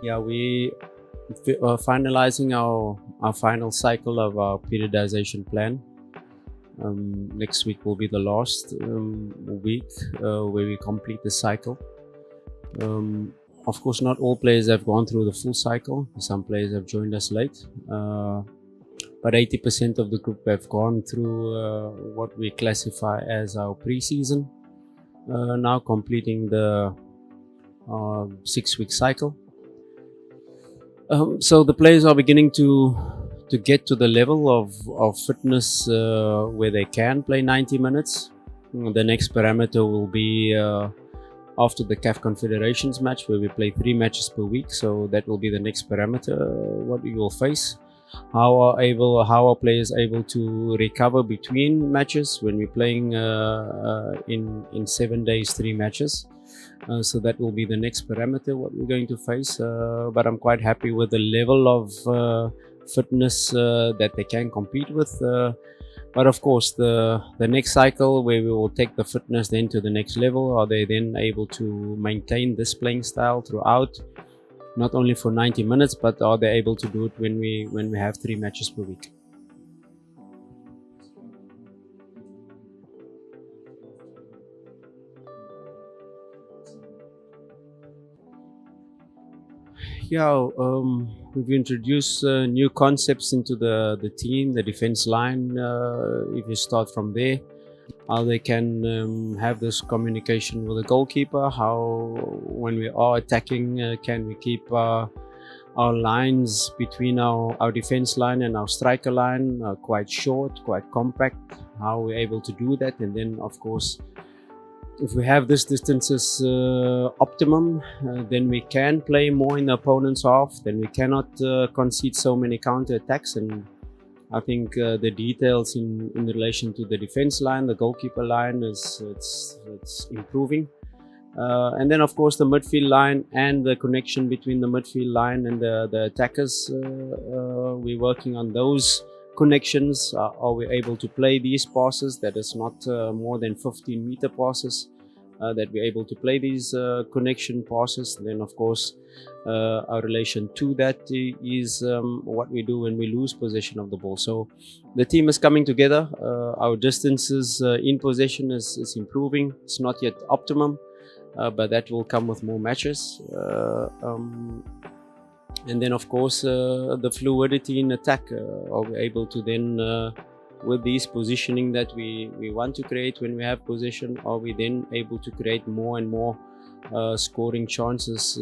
Yeah, we are finalizing our final cycle of our periodization plan. Next week will be the last week where we complete the cycle. Of course, not all players have gone through the full cycle. Some players have joined us late, but 80% of the group have gone through what we classify as our pre-season. Now completing the 6-week cycle. So the players are beginning to get to the level of fitness where they can play 90 minutes. The next parameter will be after the CAF Confederations match, where we play 3 matches per week. So that will be the next parameter what we will face. How are players able to recover between matches when we're playing in 7 days 3 matches. So that will be the next parameter what we're going to face, but I'm quite happy with the level of fitness that they can compete with. But of course, the next cycle where we will take the fitness then to the next level, are they then able to maintain this playing style throughout, not only for 90 minutes, but are they able to do it when we have 3 matches per week? Yeah, we've introduced new concepts into the team, the defense line. If you start from there, how they can have this communication with the goalkeeper, how when we are attacking, can we keep our lines between our defense line and our striker line quite short, quite compact, how we're able to do that. And then of course, if we have this distances optimum, then we can play more in the opponent's half, then we cannot concede so many counter attacks. And I think the details in relation to the defense line, the goalkeeper line, it's improving. And then of course the midfield line and the connection between the midfield line and the attackers, we're working on those connections. Are we able to play these passes that is not more than 15-meter passes, that we're able to play these connection passes? Then of course our relation to that is what we do when we lose possession of the ball. So the team is coming together. Our distances in possession is improving. It's not yet optimum, but that will come with more matches. And then of course the fluidity in attack. Are we able to then with these positioning that we want to create when we have possession, are we then able to create more and more scoring chances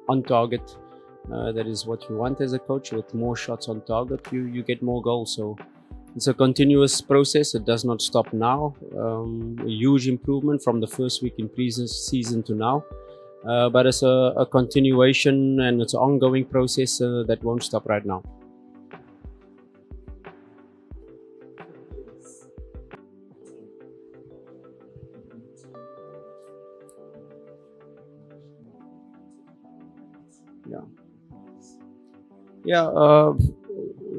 on target? That is what you want as a coach. With more shots on target, you get more goals. So it's a continuous process. It does not stop now. A huge improvement from the first week in pre-season to now. But it's a continuation and it's an ongoing process that won't stop right now. Yeah.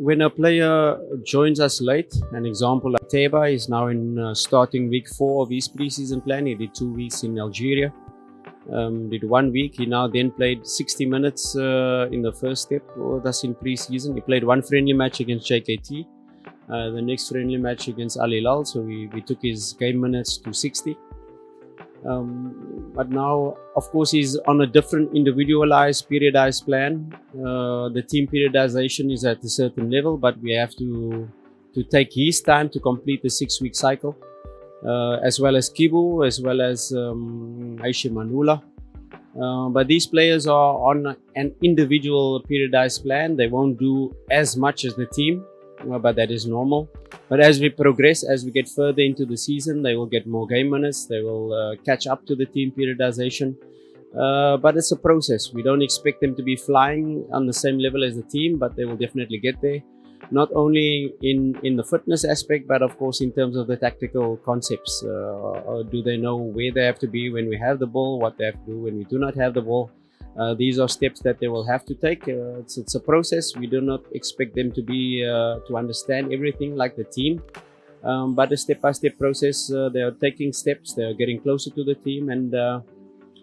When a player joins us late, an example like Teba is now in starting week 4 of his pre-season plan. He did 2 weeks in Algeria. Did 1 week. He now then played 60 minutes in the first step with us in pre-season. He played 1 friendly match against JKT, the next friendly match against Al Hilal, so we took his game minutes to 60. But now of course he's on a different individualized periodized plan. The team periodization is at a certain level, but we have to take his time to complete the 6-week cycle. As well as Kibu, as well as Aisha Manula. But these players are on an individual periodized plan. They won't do as much as the team, but that is normal. But as we progress, as we get further into the season, they will get more game minutes. They will catch up to the team periodization. But it's a process. We don't expect them to be flying on the same level as the team, but they will definitely get there. Not only in the fitness aspect, but of course in terms of the tactical concepts. Do they know where they have to be when we have the ball, what they have to do when we do not have the ball? These are steps that they will have to take. It's a process. We do not expect them to be to understand everything like the team, but a step-by-step process. They are taking steps. They are getting closer to the team, and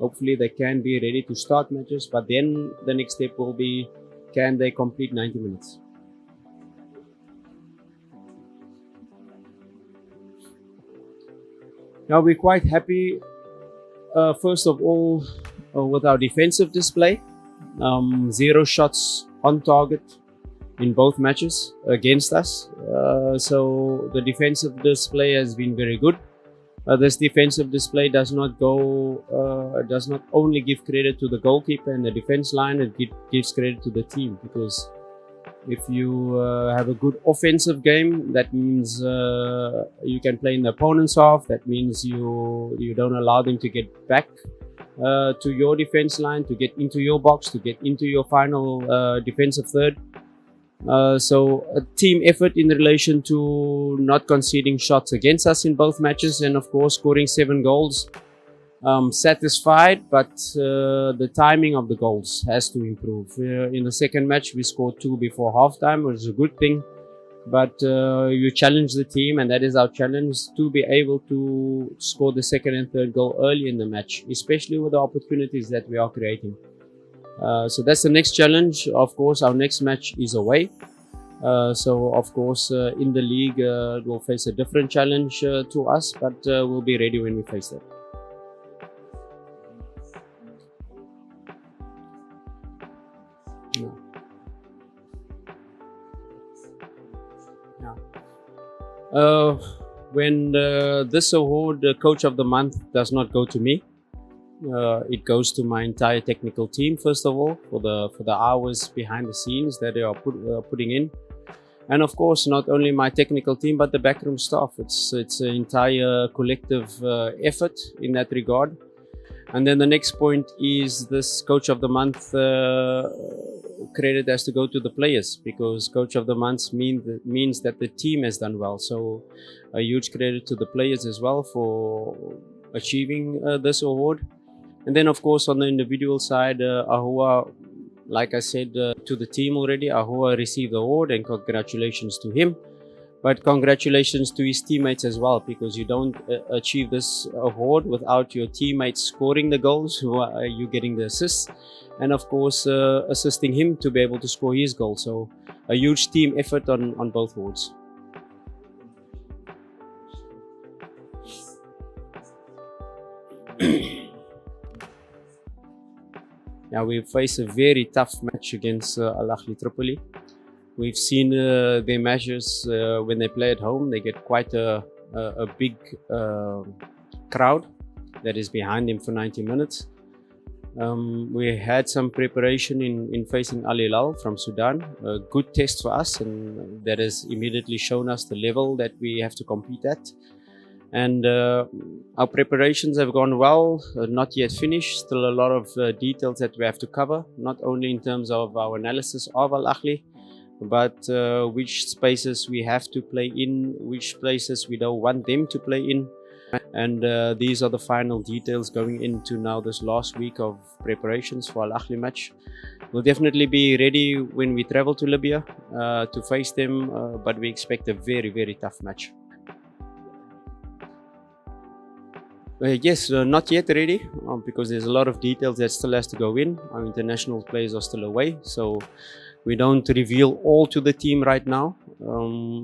Hopefully they can be ready to start matches, but then the next step will be, can they complete 90 minutes? Now we're quite happy, first of all, with our defensive display. 0 shots on target in both matches against us. So the defensive display has been very good. This defensive display does not only give credit to the goalkeeper and the defense line, it gives credit to the team, because if you have a good offensive game, that means you can play in the opponent's half. That means you don't allow them to get back to your defense line, to get into your box, to get into your final defensive third. So a team effort in relation to not conceding shots against us in both matches, and of course scoring 7 goals. Satisfied, but the timing of the goals has to improve. In the second match we scored 2 before halftime, which is a good thing, but you challenge the team, and that is our challenge, to be able to score the second and third goal early in the match, especially with the opportunities that we are creating. So that's the next challenge. Of course, our next match is away. So of course in the league we'll face a different challenge to us, but we'll be ready when we face that. When this award, Coach of the Month, does not go to me. It goes to my entire technical team, first of all, for the hours behind the scenes that they are putting in, and of course not only my technical team but the backroom staff. It's an entire collective effort in that regard. And then the next point is this Coach of the Month credit has to go to the players, because Coach of the Month means that the team has done well. So a huge credit to the players as well for achieving this award. And then of course on the individual side, Ahua, like I said to the team already, Ahua received the award, and congratulations to him. But congratulations to his teammates as well, because you don't achieve this award without your teammates scoring the goals, who are you getting the assists, and of course assisting him to be able to score his goal. So a huge team effort on both awards. Now we face a very tough match against Al Ahly Tripoli. We've seen their matches when they play at home. They get quite a big crowd that is behind them for 90 minutes. We had some preparation in facing Al Hilal from Sudan, a good test for us, and that has immediately shown us the level that we have to compete at. And our preparations have gone well, not yet finished, still a lot of details that we have to cover, not only in terms of our analysis of Al Ahly, but which spaces we have to play in, which places we don't want them to play in. And these are the final details going into now this last week of preparations for Al Ahly match. We'll definitely be ready when we travel to Libya to face them, but we expect a very, very tough match. Yes, not yet ready, because there's a lot of details that still has to go in. Our international players are still away, so we don't reveal all to the team right now.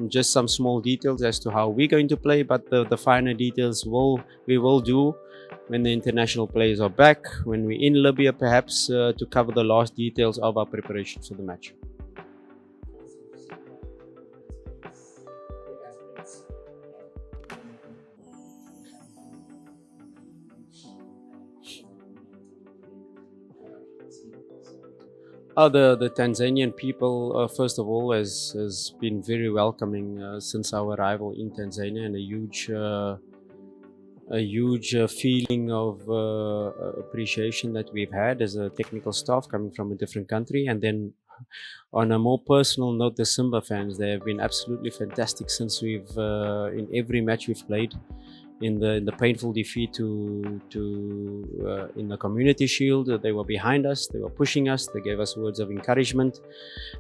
Just some small details as to how we're going to play, but the finer details we will do when the international players are back, when we're in Libya perhaps, to cover the last details of our preparations for the match. The Tanzanian people, first of all, has been very welcoming since our arrival in Tanzania, and a huge feeling of appreciation that we've had as a technical staff coming from a different country, and then on a more personal note, the Simba fans, they have been absolutely fantastic since we've in every match we've played. In the painful defeat in the Community Shield, they were behind us, they were pushing us, they gave us words of encouragement,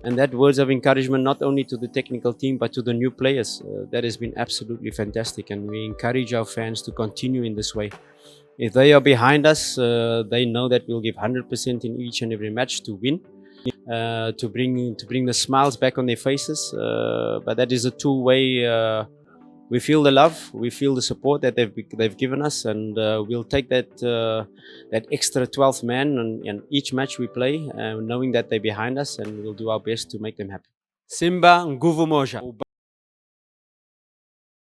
and that words of encouragement not only to the technical team but to the new players, that has been absolutely fantastic, and we encourage our fans to continue in this way. If they are behind us, they know that we'll give 100% in each and every match to win, to bring the smiles back on their faces, but that is a two-way. We feel the love, we feel the support that they've given us, and we'll take that extra 12th man in each match we play, knowing that they're behind us, and we'll do our best to make them happy. Simba Nguvu Moja.